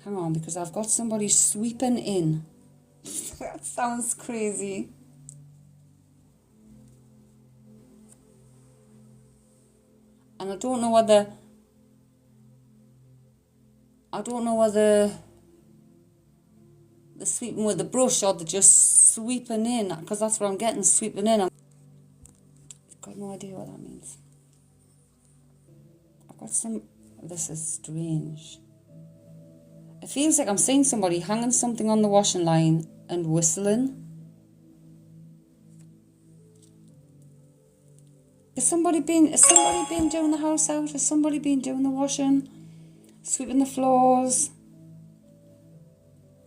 Hang on, because I've got somebody sweeping in. That sounds crazy. And I don't know whether they're sweeping with a brush or they're just sweeping in, because that's what I'm getting, sweeping in. I've got no idea what that means. This is strange. It feels like I'm seeing somebody hanging something on the washing line and whistling. Has somebody been doing the house out? Has somebody been doing the washing? Sweeping the floors?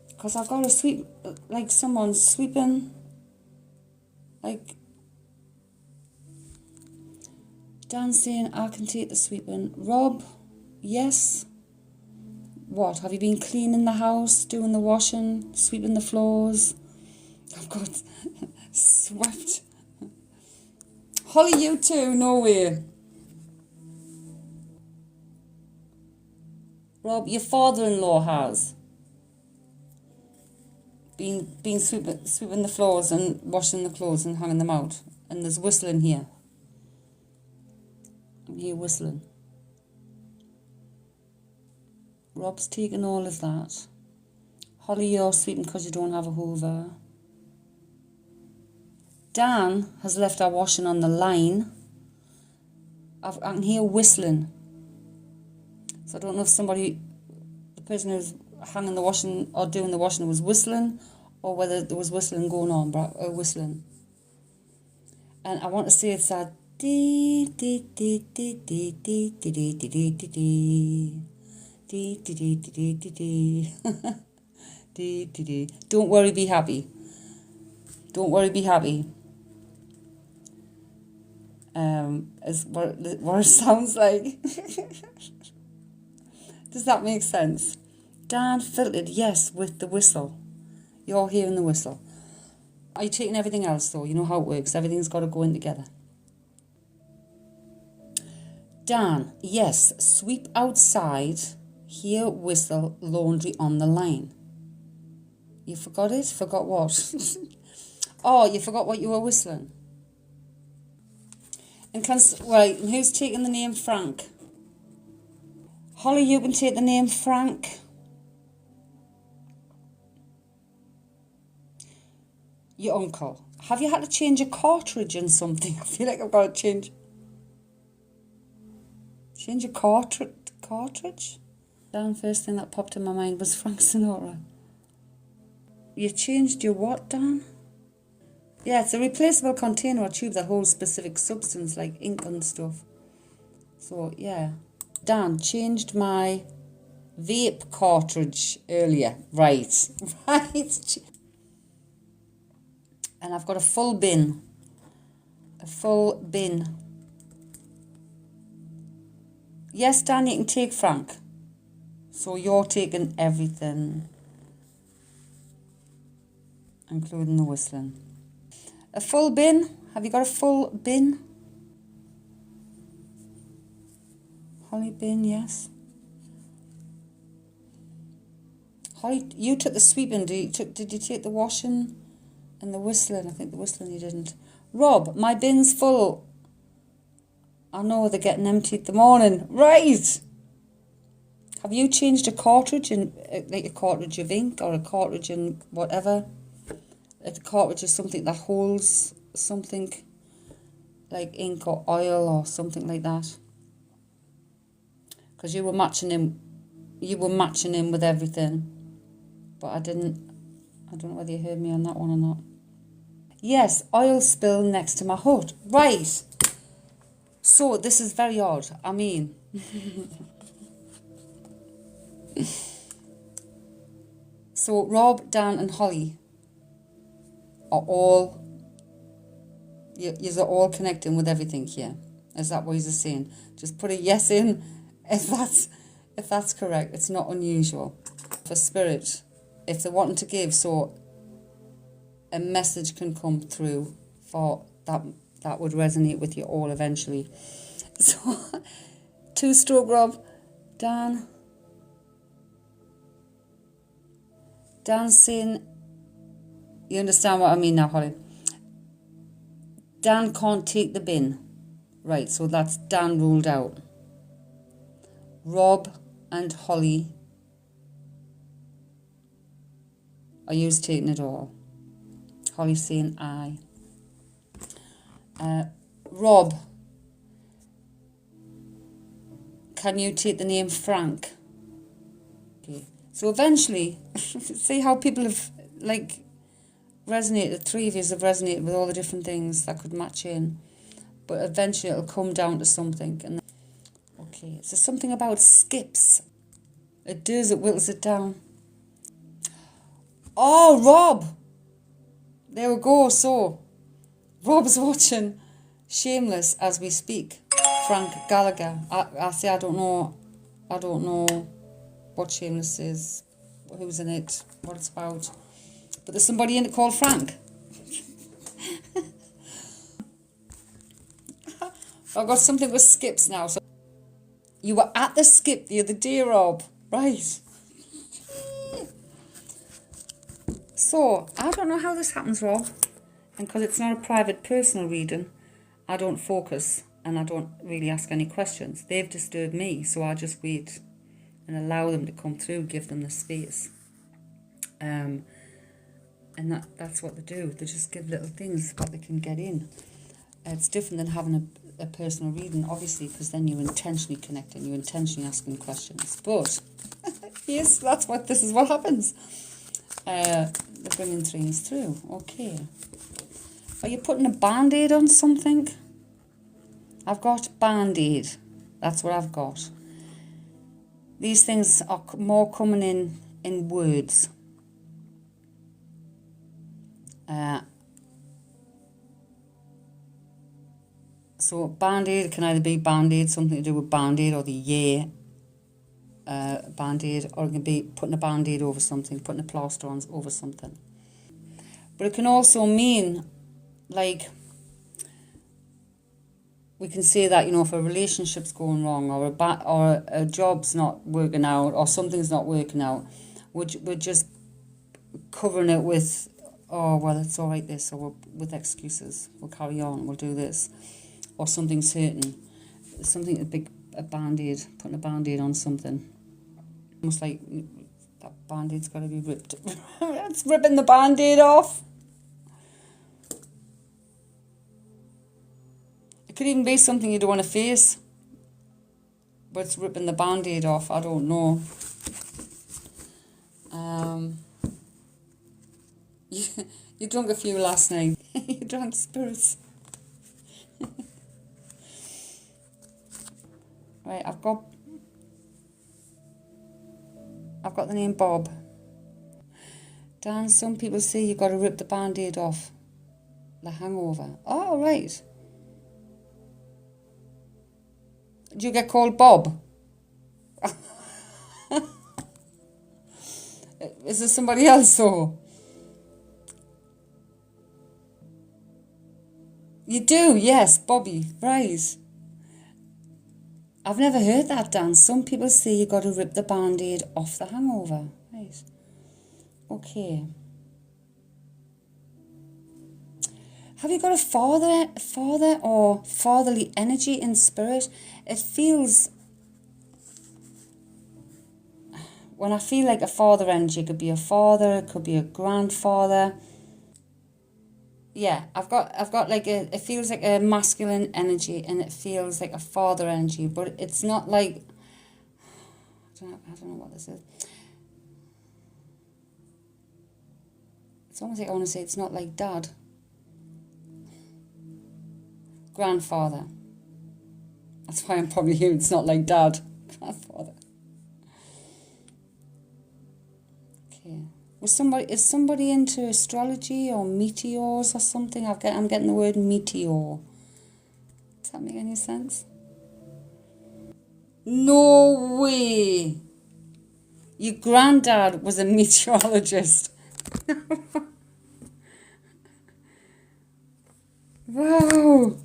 Because I've got to sweep, like someone's sweeping, like, Dan saying I can take the sweeping. Rob, yes. What, have you been cleaning the house, doing the washing, sweeping the floors? I've got swept. Holly, you too, no way. Rob, your father-in-law has been sweeping the floors and washing the clothes and hanging them out. And there's whistling here. I'm here whistling. Rob's taking all of that. Holly, you're sweeping because you don't have a hoover. Dan has left our washing on the line. I can hear whistling. So I don't know if the person who's hanging the washing or doing the washing was whistling, or whether there was whistling going on, but whistling. And I want to say it's a dee dee dee dee dee dee dee dee dee dee dee dee dee dee dee dee dee. Don't worry, be happy. Don't worry, be happy. Is what it sounds like. Does that make sense? Dan filtered, yes, with the whistle. You're hearing the whistle. Are you taking everything else though? You know how it works. Everything's got to go in together. Dan, yes, sweep outside. Hear whistle, laundry on the line. You forgot it? Forgot what? Oh, you forgot what you were whistling. And who's taking the name Frank? Holly, you can take the name Frank. Your uncle. Have you had to change a cartridge in something? I feel like I've got to change a cartridge? Dan, first thing that popped in my mind was Frank Sinatra. You changed your what, Dan? Yeah, it's a replaceable container or tube that holds specific substance like ink and stuff. So, yeah. Dan, changed my vape cartridge earlier. Right. Right. And I've got a full bin. Yes, Dan, you can take Frank. So you're taking everything, including the whistling. A full bin? Have you got a full bin? Holly, bin, yes. Holly, you took the sweeping. Did you take the washing and the whistling? I think the whistling you didn't. Rob, my bin's full. I know they're getting emptied in the morning. Right. Have you changed a cartridge in, like a cartridge of ink or a cartridge in whatever? Like a cartridge is something that holds something like ink or oil or something like that. Because you were matching in with everything. But I don't know whether you heard me on that one or not. Yes, oil spill next to my hut. Right. So this is very odd. I mean, so Rob, Dan and Holly are all, you're all connecting with everything here. Is that what he's saying? Just put a yes in if that's correct. It's not unusual for spirit if they're wanting to give, so a message can come through for that would resonate with you all eventually. So 2-stroke Rob, Dan. Dan's saying, you understand what I mean now, Holly? Dan can't take the bin. Right, so that's Dan ruled out. Rob and Holly, are you taking it all? Holly's saying aye. Rob, can you take the name Frank? Okay. So eventually, see how people have like resonated, the three of you have resonated with all the different things that could match in. But eventually it'll come down to something. And okay, so something about skips. It does, it whittles it down. Oh, Rob! There we go, so Rob's watching Shameless as we speak. Frank Gallagher. I say I don't know what Shameless is, who's in it, what it's about. But there's somebody in it called Frank. I've got something with skips now. So you were at the skip the other day, Rob. Right. So, I don't know how this happens, Rob. And because it's not a private personal reading, I don't focus and I don't really ask any questions. They've disturbed me, so I just wait and allow them to come through, give them the space. And that's what they do. They just give little things that they can get in. It's different than having a personal reading, obviously, because then you're intentionally connecting, you're intentionally asking questions. But yes, this is what happens. They're bringing things through. Okay. Are you putting a band-aid on something? I've got band-aid. That's what I've got. These things are more coming in words. So Band-Aid can either be Band-Aid, something to do with Band-Aid or the yeah Band-Aid, or it can be putting a Band-Aid over something, putting a plaster on over something. But it can also mean, like, we can say that, you know, if a relationship's going wrong or a job's not working out or something's not working out, we're just covering it with, oh, well, it's all right this, or with excuses. We'll carry on, we'll do this. Or something's hurting. Something, a Band-Aid, putting a Band-Aid on something. Almost like that Band-Aid's got to be ripped. It's ripping the Band-Aid off. It could even be something you don't want to face. But it's ripping the Band-Aid off. I don't know. You drank a few last night. You drank spirits. Right, I've got the name Bob. Dan, some people say you got to rip the Band-Aid off the hangover. Oh, right. Do you get called Bob? Is there somebody else though? You do, yes, Bobby, right. I've never heard that, Dan. Some people say you got to rip the Band-Aid off the hangover. Right. Okay. Have you got a father or fatherly energy in spirit? It feels, when I feel like a father energy, it could be a father, it could be a grandfather. Yeah, I've got like it feels like a masculine energy and it feels like a father energy, but it's not like, I don't know what this is. It's almost like I want to say it's not like dad. Grandfather. That's why I'm probably here. It's not like dad. Grandfather. Okay. Is somebody into astrology or meteors or something? I'm getting the word meteor. Does that make any sense? No way. Your granddad was a meteorologist. Wow.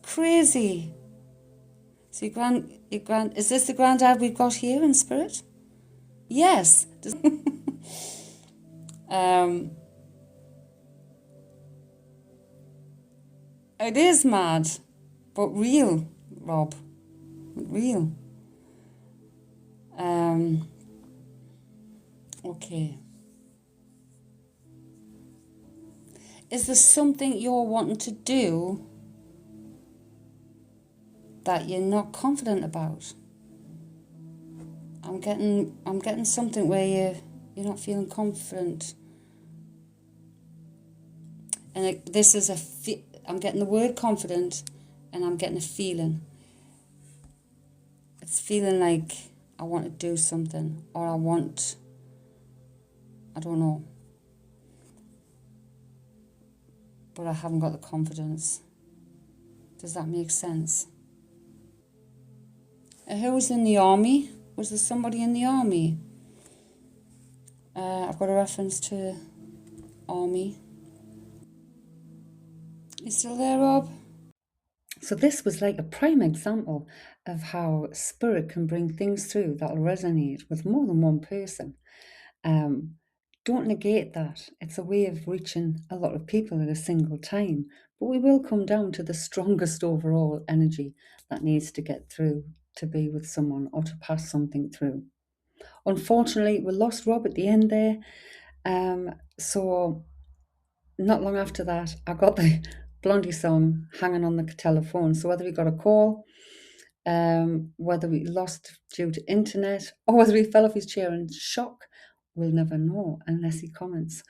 Crazy. So is this the granddad we've got here in spirit? Yes. It is mad, but real, Rob. Real. Okay. Is there something you're wanting to do that you're not confident about? I'm getting something where you're not feeling confident. And this is I'm getting the word confident, and I'm getting a feeling. It's feeling like I want to do something, or I don't know, but I haven't got the confidence. Does that make sense? Who was in the army? Was there somebody in the army? I've got a reference to army. You still there, Rob? So this was like a prime example of how spirit can bring things through that'll resonate with more than one person. Don't negate that. It's a way of reaching a lot of people at a single time. But we will come down to the strongest overall energy that needs to get through to be with someone or to pass something through. Unfortunately, we lost Rob at the end there. So not long after that, I got the Blondie song hanging on the telephone. So whether we got a call, whether we lost due to internet, or whether he fell off his chair in shock, we'll never know unless he comments.